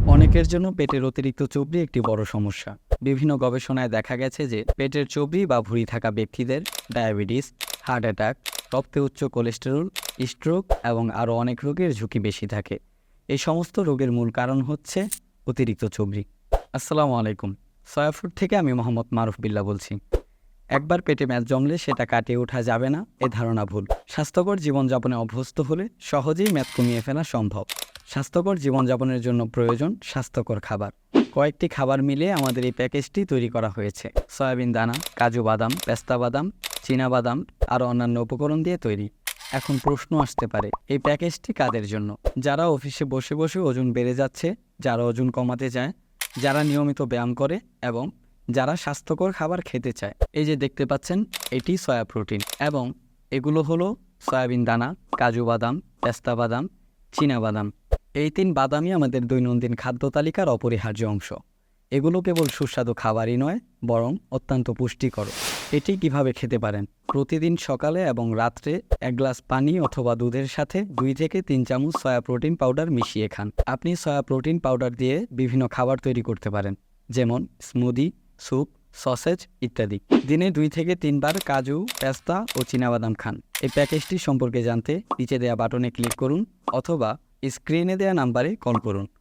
অনেকের জন্য পেটের অতিরিক্ত চর্বি একটি বড় সমস্যা। বিভিন্ন গবেষণায় দেখা গেছে যে পেটের চর্বি বা ভুঁড়ি থাকা ব্যক্তিদের ডায়াবেটিস, হার্ট অ্যাটাক, রক্তে উচ্চ কোলেস্টেরল, স্ট্রোক এবং আরও অনেক রোগের ঝুঁকি বেশি থাকে। এই সমস্ত রোগের মূল কারণ হচ্ছে অতিরিক্ত চর্বি। আসসালামু আলাইকুম। সয়া ফুড থেকে আমি মোহাম্মদ মারুফ বিল্লাহ বলছি। একবার পেটে মেদ জমলে সেটা কাটিয়ে ওঠা যাবে না, এ ধারণা ভুল। স্বাস্থ্যকর জীবনযাপনে অভ্যস্ত হলে সহজেই মেদ কমিয়ে ফেলা সম্ভব। স্বাস্থ্যকর জীবনযাপনের জন্য প্রয়োজন স্বাস্থ্যকর খাবার। কয়েকটি খাবার মিলিয়ে আমাদের এই প্যাকেজটি তৈরি করা হয়েছে। সয়াবিন দানা, কাজু বাদাম, পেস্তা বাদাম, চীনা বাদাম আরও অন্যান্য উপকরণ দিয়ে তৈরি। এখন প্রশ্ন আসতে পারে, এই প্যাকেজটি কাদের জন্য? যারা অফিসে বসে বসে ওজন বেড়ে যাচ্ছে, যারা ওজন কমাতে চায়, যারা নিয়মিত ব্যায়াম করে এবং যারা স্বাস্থ্যকর খাবার খেতে চায়। এই যে দেখতে পাচ্ছেন, এটি সয়া প্রোটিন এবং এগুলো হলো সয়াবিন দানা, কাজু বাদাম, পেস্তা বাদাম, চীনা বাদাম। এই 3 বাদামই আমাদের দৈনন্দিন খাদ্য তালিকার অপরিহার্য অংশ। এগুলো কেবল সুস্বাদু খাবারই নয়, বরং অত্যন্ত পুষ্টিকর। এটি কিভাবে খেতে পারেন? প্রতিদিন সকালে এবং রাত্রে 1 গ্লাস পানি অথবা দুধের সাথে 2 থেকে 3 চামচ সয়া প্রোটিন পাউডার মিশিয়ে খান। আপনি সয়া প্রোটিন পাউডার দিয়ে বিভিন্ন খাবার তৈরি করতে পারেন, যেমন স্মুদি, স্যুপ, সসেজ ইত্যাদি। দিনে 2 থেকে 3 বার কাজু, পেস্তা ও চীনাবাদাম খান। এই প্যাকেজটি সম্পর্কে জানতে নিচে দেওয়া বাটনে ক্লিক করুন অথবা স্ক্রিনে দেওয়া নাম্বারে কল করুন।